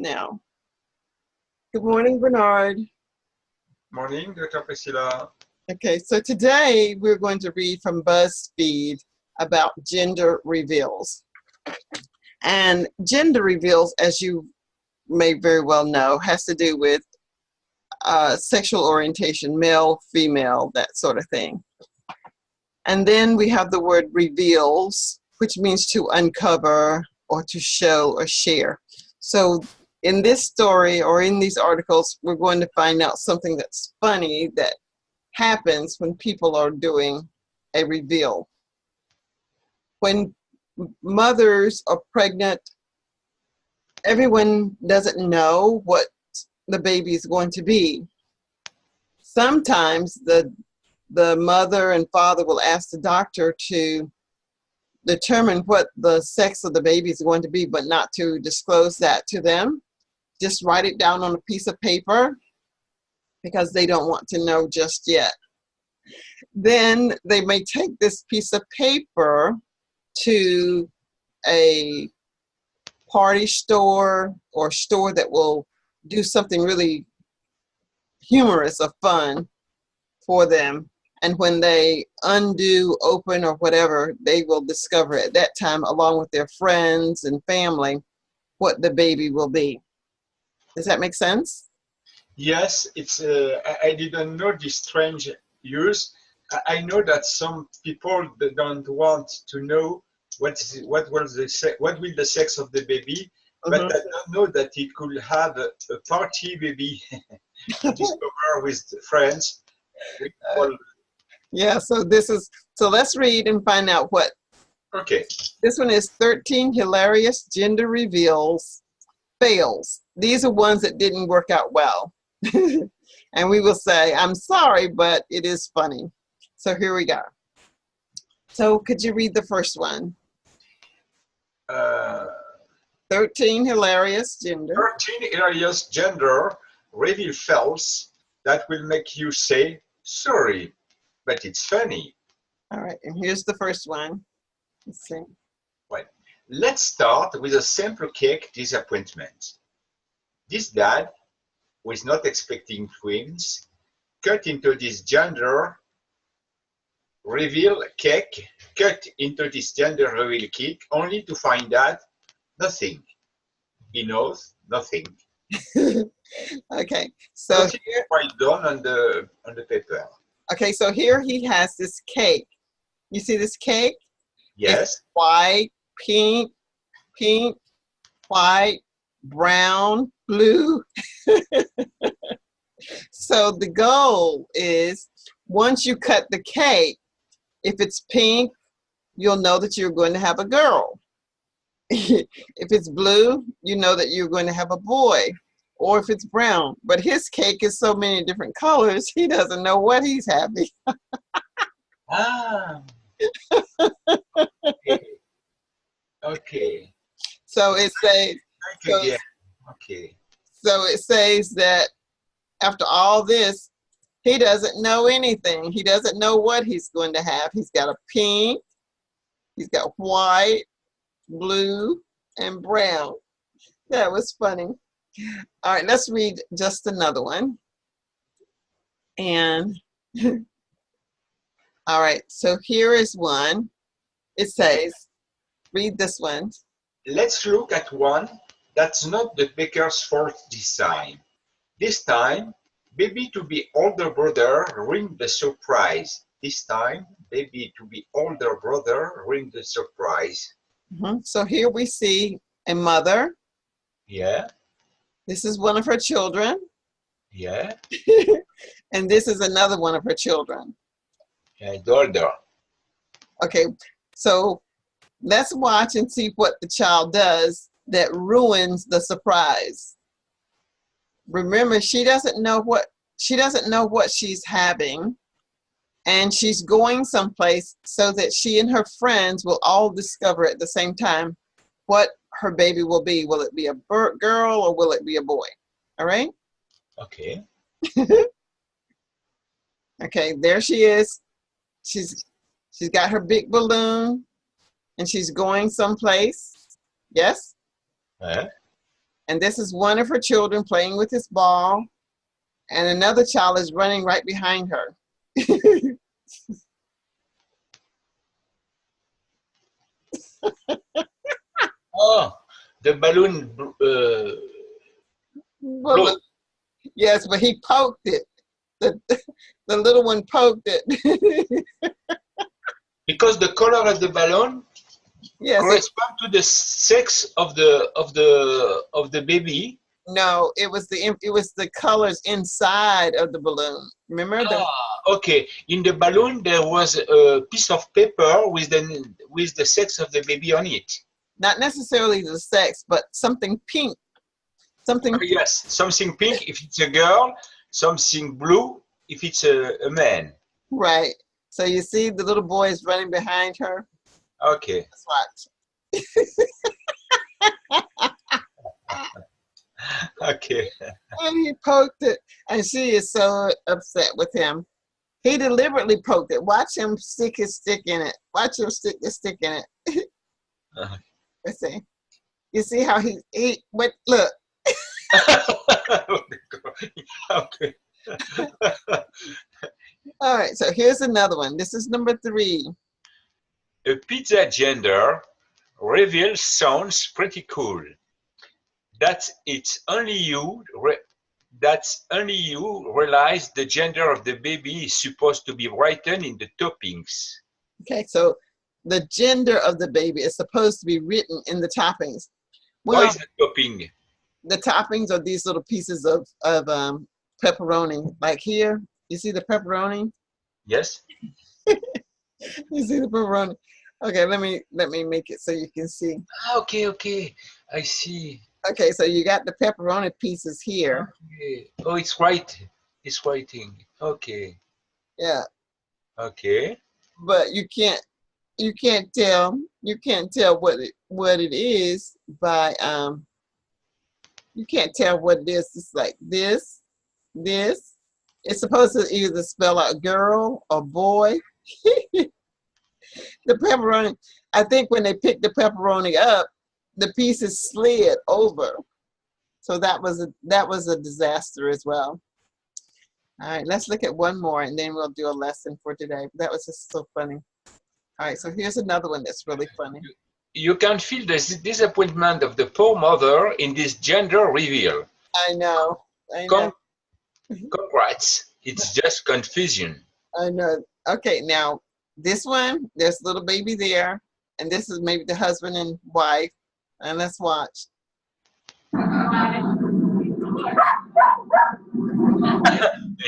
now. Good morning, Bernard. Morning, Dr. Priscilla. Okay, so today we're going to read from BuzzFeed about gender reveals. And gender reveals, as you may very well know, has to do with sexual orientation, male, female, that sort of thing. And then we have the word reveals, which means to uncover or to show or share. So in this story or in these articles, we're going to find out something that's funny that happens when people are doing a reveal. When mothers are pregnant, everyone doesn't know what the baby is going to be. Sometimes the mother and father will ask the doctor to determine what the sex of the baby is going to be, but not to disclose that to them. Just write it down on a piece of paper because they don't want to know just yet. Then they may take this piece of paper to a party store or store that will do something really humorous or fun for them. And when they undo, open, or whatever, they will discover at that time, along with their friends and family, what the baby will be. Does that make sense? Yes, it's. I didn't know this strange use. I know that some people don't want to know what will the sex of the baby, but I don't know that it could have a party baby to discover with friends. Yeah, so let's read and find out what. Okay. This one is 13 hilarious gender reveals fails. These are ones that didn't work out well. And we will say, I'm sorry, but it is funny. So here we go. So could you read the first one? 13 hilarious gender. 13 hilarious gender reveal fails that will make you say, sorry, but it's funny. All right, and here's the first one. Let's see. Well, let's start with a simple cake disappointment. This dad, who is not expecting twins, cut into this gender reveal cake, only to find out nothing. He knows nothing. Okay, so nothing here, quite done on the paper. Okay, so here he has this cake. You see this cake? Yes. It's white, pink, white, brown, blue. So the goal is, once you cut the cake, if it's pink, you'll know that you're going to have a girl. If it's blue, you know that you're going to have a boy. Or if it's brown. But his cake is so many different colors, he doesn't know what he's having. Okay. So it says, so it says that after all this, he doesn't know anything. He doesn't know what he's going to have. He's got a pink, he's got white, blue, and brown. That was funny. All right, let's read just another one. And all right, so here is one. It says, read this one. Let's look at one that's not the baker's fault this time. This time, baby-to-be older brother ruined the surprise. This time, baby-to-be older brother ruined the surprise. So here we see a mother. Yeah. This is one of her children. Yeah. And this is another one of her children. Yeah, daughter. Okay, so let's watch and see what the child does that ruins the surprise. Remember, she doesn't know what she's having, and she's going someplace so that she and her friends will all discover at the same time what her baby will be. Will it be a girl or will it be a boy? All right? Okay. Okay, there she is. She's got her big balloon and she's going someplace. Yes? And this is one of her children playing with his ball, and another child is running right behind her. Oh, the balloon Well, blow. yes, but he poked it. The, the little one poked it. Because the color of the balloon Yes, correspond to the sex of the baby. no, it was the colors inside of the balloon. Remember the Okay. In the balloon, there was a piece of paper with the sex of the baby on it. not necessarily the sex, but something pink. Something Yes, something pink if it's a girl, something blue if it's a man. right. So you see the little boy is running behind her. Okay. Let's watch. Okay. And he poked it, and she is so upset with him. He deliberately poked it. Watch him stick his stick in it. Watch him stick the stick in it. Let's see. You see how he went, look. Okay. All right, so here's another one. This is number 3. A pizza gender reveal sounds pretty cool. That's it's only you that's only you realize the gender of the baby is supposed to be written in the toppings. Okay, so the gender of the baby is supposed to be written in the toppings. What Well, is the topping? the toppings are these little pieces of pepperoni. Like here, you see the pepperoni? Yes? You see the pepperoni? Okay, let me make it so you can see. Okay, okay. I see. Okay, so you got the pepperoni pieces here. Okay. Oh, it's white. It's writing. Okay. Yeah, Okay. but you can't tell what it is by you can't tell what it is. It's like this. It's supposed to either spell out girl or boy. The pepperoni, I think when they picked the pepperoni up, the pieces slid over. So that was a disaster as well. All right, let's look at one more and then we'll do a lesson for today. That was just so funny. All right, so here's another one that's really funny. You can feel the disappointment of the poor mother in this gender reveal. I know, I know, Con Congrats. It's just confusion. I know. Okay, now this one, there's little baby there, and this is maybe the husband and wife. And let's watch.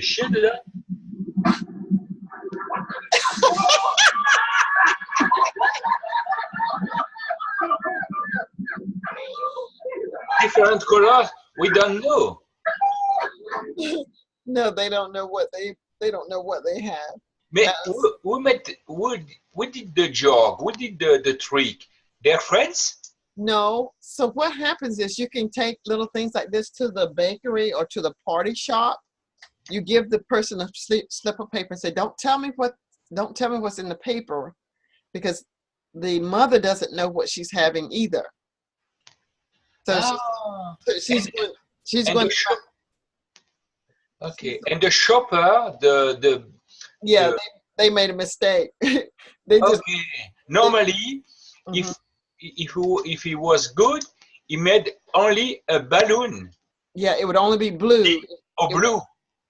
Shut it up. Different colors, we don't know. No, they don't know what they don't know what they have. But That's, who did the job? Who did the trick? Their friends? no. So what happens is you can take little things like this to the bakery or to the party shop. You give the person a slip of paper and say, don't tell me what's in the paper, because the mother doesn't know what she's having either. So Ah, she's and going the to, shop. Okay, and the shopper, yeah, the they made a mistake. They just okay. they, Normally, mhm. if he was good, he made only a balloon Yeah, it would only be blue. or It, blue.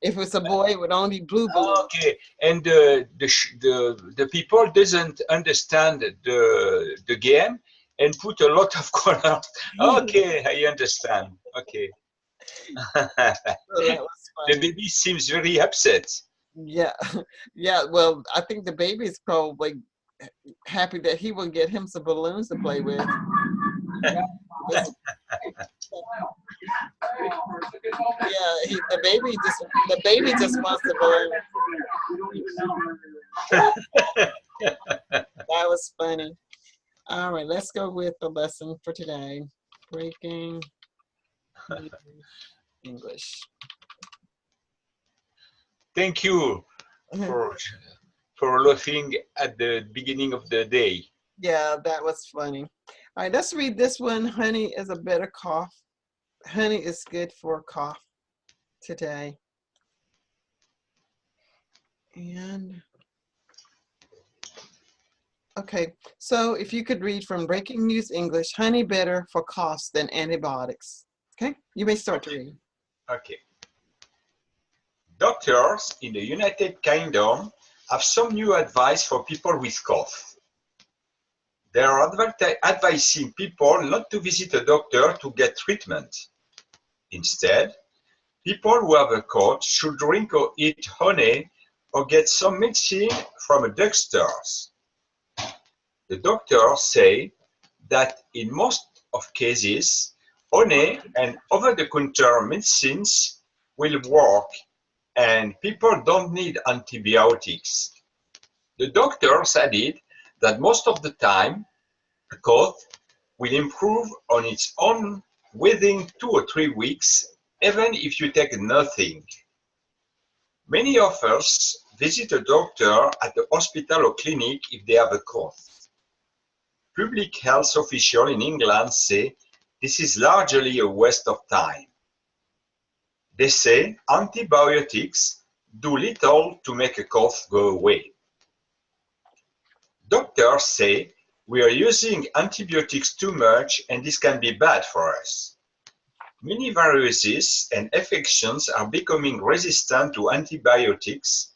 if it's a boy, it would only be blue balloon. Okay, and the people doesn't understand the game and put a lot of color. Okay, I understand. Okay. So that was The funny. baby seems very upset. Yeah, yeah. Well, I think the baby is probably happy that he will get him some balloons to play with. Because, yeah, the baby just wants the balloon. That was funny. All right, let's go with the lesson for today. Breaking English. Thank you for laughing at the beginning of the day. Yeah, that was funny. All right, let's read this one. Honey is a better cough. honey is good for cough today. And okay, so if you could read from Breaking News English, honey better for coughs than antibiotics. Okay, you may start to read. Okay. Doctors in the United Kingdom have some new advice for people with cough. They are advising people not to visit a doctor to get treatment. Instead, people who have a cold should drink or eat honey or get some medicine from a drugstore. The doctors say that in most of cases, honey and over-the-counter medicines will work and people don't need antibiotics. The doctors added that most of the time, a cough will improve on its own within 2 or 3 weeks, even if you take nothing. Many of us visit a doctor at the hospital or clinic if they have a cough. Public health officials in England say this is largely a waste of time. They say antibiotics do little to make a cough go away. Doctors say we are using antibiotics too much and this can be bad for us. Many viruses and infections are becoming resistant to antibiotics,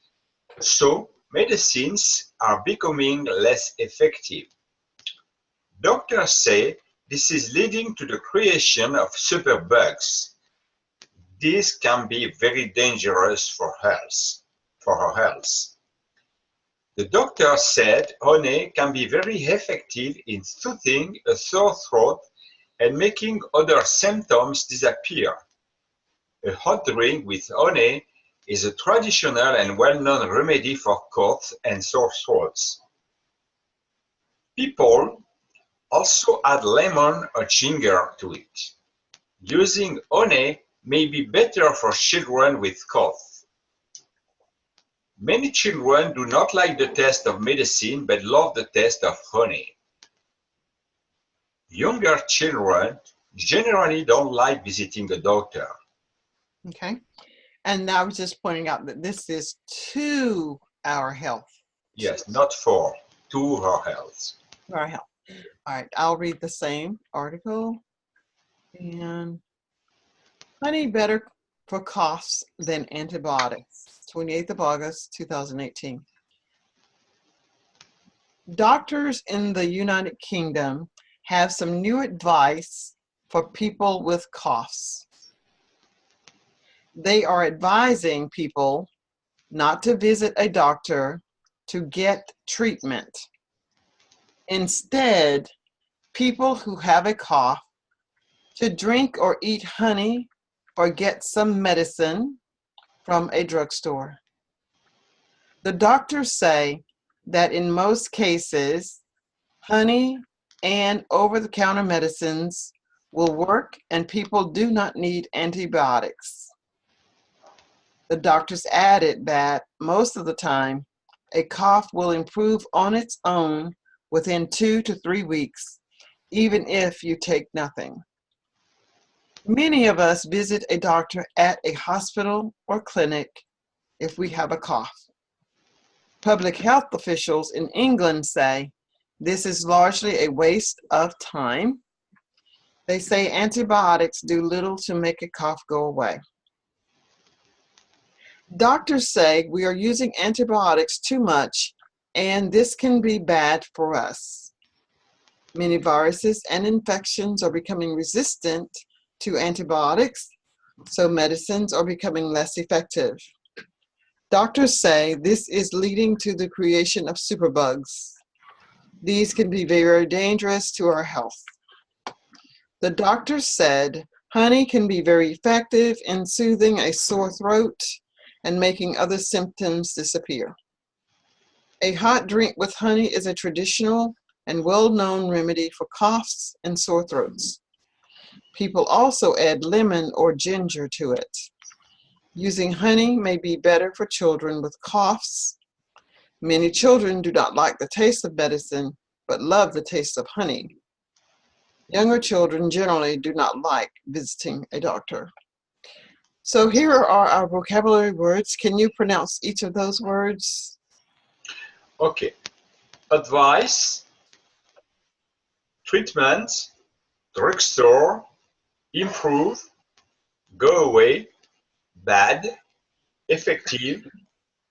so medicines are becoming less effective. Doctors say this is leading to the creation of superbugs. These can be very dangerous for our health. The doctor said honey can be very effective in soothing a sore throat and making other symptoms disappear. A hot drink with honey is a traditional and well-known remedy for coughs and sore throats. People also add lemon or ginger to it. Using honey may be better for children with cough. Many children do not like the taste of medicine but love the taste of honey. Younger children generally don't like visiting a doctor. Okay, and I was just pointing out that this is to our health. Yes, not for, to our health. Our health. All right, I'll read the same article. And honey better for coughs than antibiotics. 28th of August, 2018. Doctors in the United Kingdom have some new advice for people with coughs. They are advising people not to visit a doctor to get treatment. Instead, people who have a cough to drink or eat honey or get some medicine from a drugstore. The doctors say that in most cases, honey and over-the-counter medicines will work and people do not need antibiotics. The doctors added that most of the time, a cough will improve on its own within 2 to 3 weeks, even if you take nothing. Many of us visit a doctor at a hospital or clinic if we have a cough. Public health officials in England say this is largely a waste of time. They say antibiotics do little to make a cough go away. Doctors say we are using antibiotics too much, and this can be bad for us. Many viruses and infections are becoming resistant to antibiotics, so medicines are becoming less effective. Doctors say this is leading to the creation of superbugs. These can be very dangerous to our health. The doctors said honey can be very effective in soothing a sore throat and making other symptoms disappear. A hot drink with honey is a traditional and well-known remedy for coughs and sore throats. People also add lemon or ginger to it. Using honey may be better for children with coughs. Many children do not like the taste of medicine, but love the taste of honey. Younger children generally do not like visiting a doctor. So here are our vocabulary words. Can you pronounce each of those words? Okay. Advice, treatment, drugstore, improve, go away, bad, effective,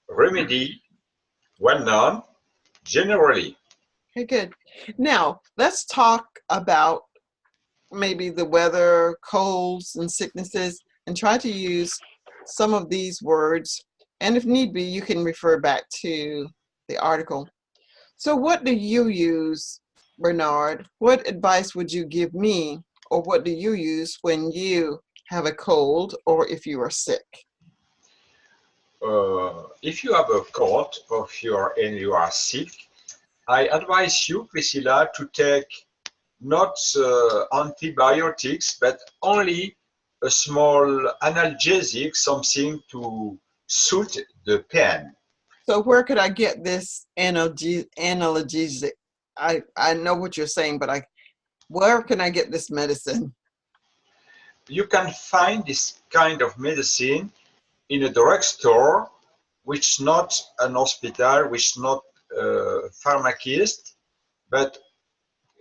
remedy, well known, generally. Okay, good. Now, let's talk about maybe the weather, colds, and sicknesses, and try to use some of these words. And if need be, you can refer back to the article. So, what do you use, Bernard? What advice would you give me, or what do you use when you have a cold or if you are sick? If you have a cold or and you are sick, I advise you, Priscilla, to take not antibiotics, but only a small analgesic, something to soothe the pain. So, where could I get this analgesic? I know what you're saying, but where can I get this medicine? You can find this kind of medicine in a drugstore, which is not an hospital, which is not a pharmacist, but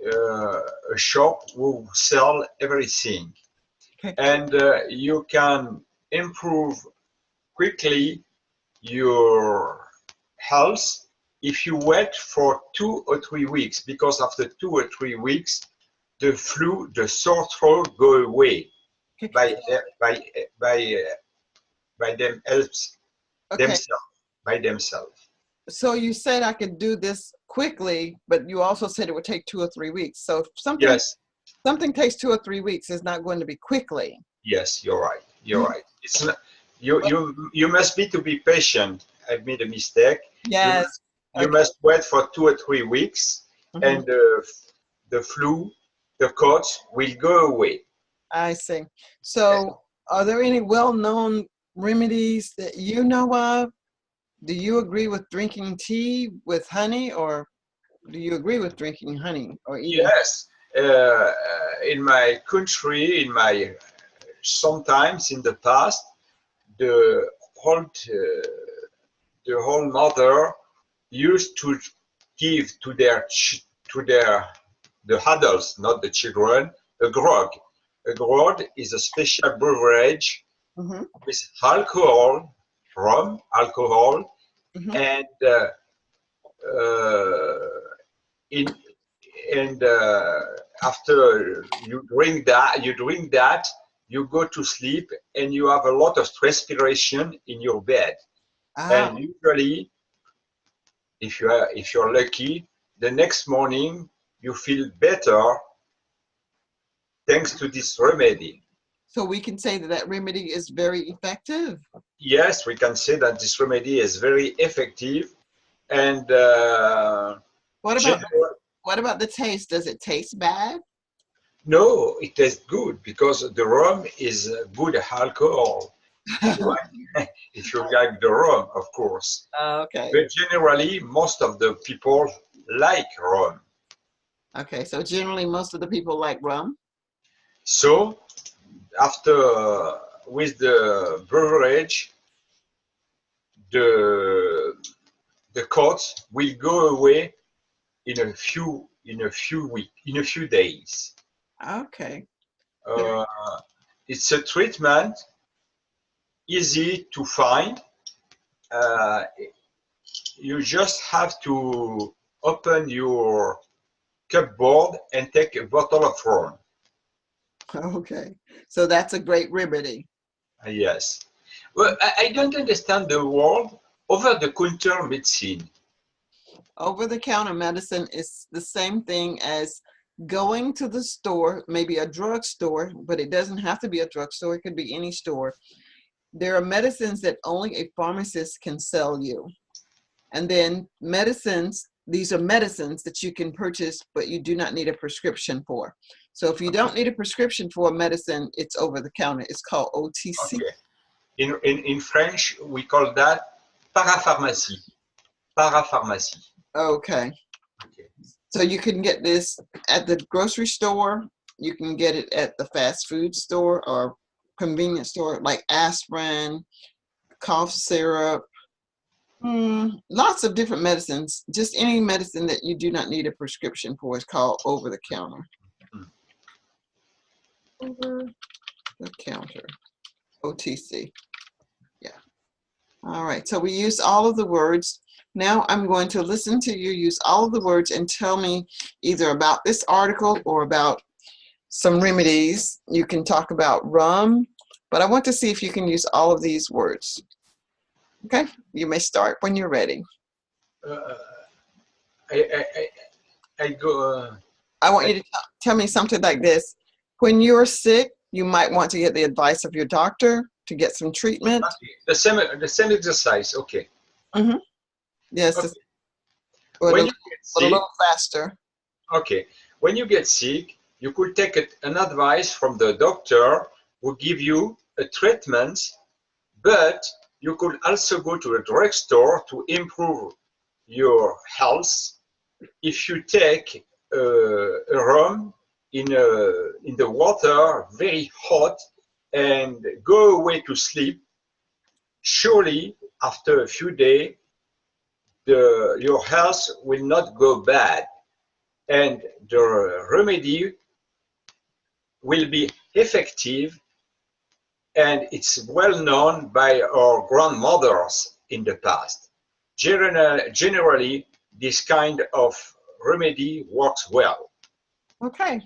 a shop who sell everything. Okay. And you can improve quickly your health if you wait for 2 or 3 weeks, because after 2 or 3 weeks, the flu, the sore throat go away by by by by Okay. themselves. So you said I could do this quickly, but you also said it would take 2 or 3 weeks. So if Yes, something takes 2 or 3 weeks, it's not going to be quickly. yes, you're right. You're Mhm. right. It's not, you But you must be to be patient. I've made a mistake. You yes. you Okay. must wait for 2 or 3 weeks, Hmm. and the flu, the cold will go away. I see. So are there any well-known remedies that you know of? Do you agree with drinking tea with honey, or do you agree with drinking honey or eating? Yes, in my country, in my sometimes in the past, the old the whole mother used to give to their the adults, not the children, a grog. A grog is a special beverage Hmm. with alcohol, rum, alcohol, Hmm. and uh, in and after you drink that, you go to sleep, and you have a lot of respiration in your bed. Ah, And usually, if you're lucky, the next morning you feel better thanks to this remedy. so we can say that that remedy is very effective. Yes, we can say that this remedy is very effective, and What about general, what about the taste? Does it taste bad? no, it tastes good because the rum is good alcohol. If you like, if you like the rum, of course. Okay. But generally, most of the people like rum. Okay. So generally, most of the people like rum. So after with the beverage, the the cough will go away in a few days. Okay. Very- Uh, it's a treatment easy to find. Uh, you just have to open your cupboard and take a bottle of rum. Okay. So that's a great remedy. Yes. Well, I don't understand the word over-the-counter medicine. Over-the-counter medicine is the same thing as going to the store, maybe a drugstore, but it doesn't have to be a drugstore. It could be any store. There are medicines that only a pharmacist can sell you. And then medicines, these are medicines that you can purchase, but you do not need a prescription for. So if you don't need a prescription for a medicine, it's over the counter. It's called OTC. Okay. In French, we call that parapharmacie. Parapharmacie. Okay. Okay. So you can get this at the grocery store You can get it at the fast food store or convenience store, like aspirin, cough syrup, lots of different medicines. Just any medicine that you do not need a prescription for is called over the counter. Over the counter, OTC. Yeah. All right. So we used all of the words. Now I'm going to listen to you use all of the words and tell me either about this article or about some remedies. You can talk about rum, but I want to see if you can use all of these words. Okay, you may start when you're ready. I go. I want you to tell me something like this. When you're sick, you might want to get the advice of your doctor to get some treatment. Okay. The same exercise. Okay. Mm-hmm. Yes, Okay. but When you get a sick, little faster. okay. When you get sick, you could take an advice from the doctor who give you a treatment, but you could also go to a drugstore to improve your health. If you take a rum in the water, very hot, and go away to sleep, surely after a few days, your health will not go bad, and the remedy will be effective, and it's well known by our grandmothers in the past. Generally, this kind of remedy works well. Okay,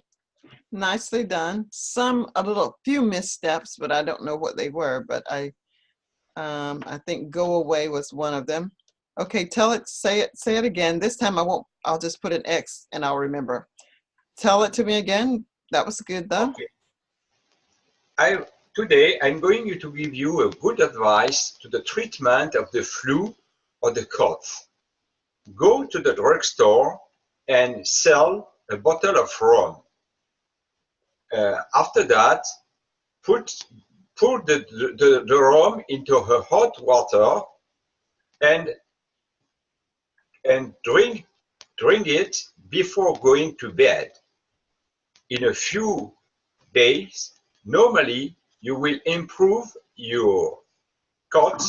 nicely done. A few missteps, but I don't know what they were, but I think go away was one of them. Okay, say it again. This time I'll just put an X and I'll remember. Tell it to me again. That was good though. Okay. Today I'm going to give you a good advice to the treatment of the flu or the cough. Go to the drugstore and sell a bottle of rum. After that, pour the rum into a hot water and drink it before going to bed. In a few days, normally you will improve your cough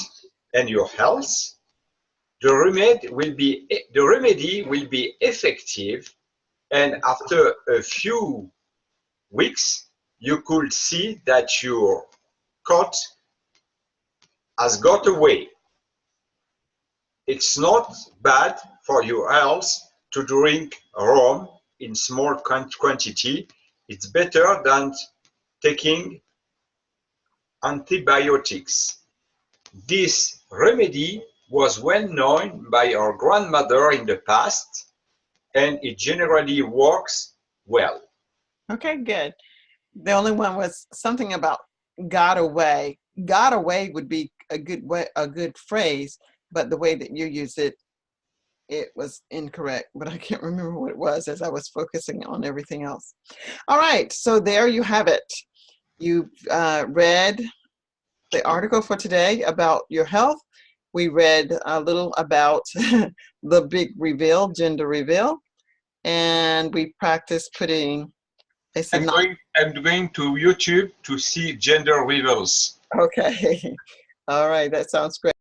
and your health. The remedy will be effective, and after a few weeks, you could see that your cough has got away. It's not bad for your health to drink rum in small quantity. It's better than taking antibiotics. This remedy was well known by our grandmother in the past, and it generally works well. Okay, good. The only one was something about got away. Got away would be a good phrase, but the way that you use it, it was incorrect. But I can't remember what it was as I was focusing on everything else. All right, so there you have it. You read the article for today about your health. We read a little about the big reveal, gender reveal, and we practiced putting I'm going to YouTube to see gender reveals. Okay. All right. That sounds great.